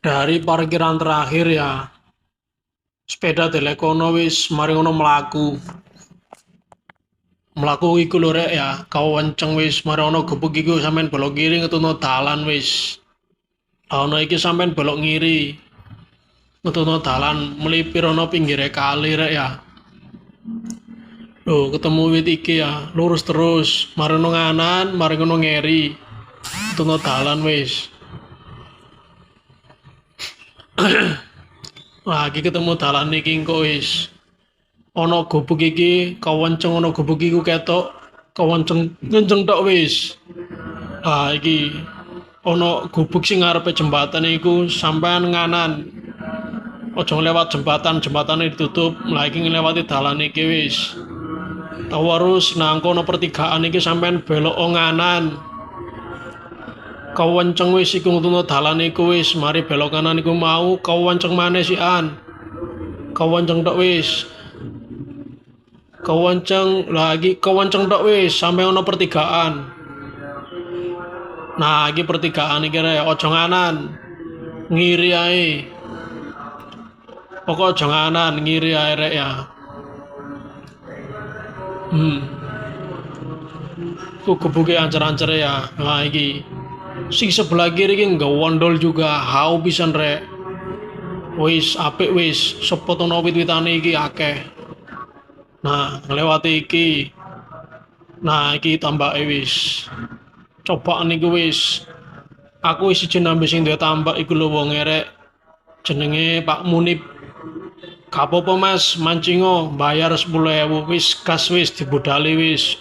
Dari parkiran terakhir ya, sepeda telekono wis mari ngono mlaku iku lho rek ya, kau wenceng wis mari ono gebuk iku sampean belok kiri ngetutno dalan wis. Ono iki sampean belok ngiri ngetutno dalan melipir ono pinggire kali rek ya. Loh, ketemu wit iki ya, lurus terus, mari ngono nganan, mari ngono ngeri. Ngetutno dalan wis. Lagi ketemu dalan iki engko wis. Ono gubuk iki kawenceng ono gubuk iku ketok kawenceng kenceng tok wis. Iki ono gubuk sing ngarepe jembatan iku sampean nganan. Ojo nglewat jembatane ditutup. Lah iki nglewati dalan iki wis. Terus nang kono pertigaan iki sampean belok nganan. Kawenceng wis iku ngetutno dalan iku wis, mari belok kanan iku mau kawenceng maneh sian. Kawenceng tok wis. Kewenceng lagi kewenceng tok wis sampai ono pertigaan. Nah, iki pertigaan iki rek ojo nganan. Ngiri ae. Pokok ojo nganan, ngiri ae rek ya. Ku gebuke ancer-ancer ya. Nah, iki sing sebelah kiri iki ngewondol juga, hau pisan rek. Wis apik wis, sepotono wit-witane iki akeh. Nah, ngelewati iki. Nah, iki tambake wis. Cobaan iku wis. Aku wis siji nambe sing duwe tambak iku lho wong erek. Jenenge Pak Munib. Gak apa-apa Mas, mancingo bayar 10.000 wis gas wis dibudali wis.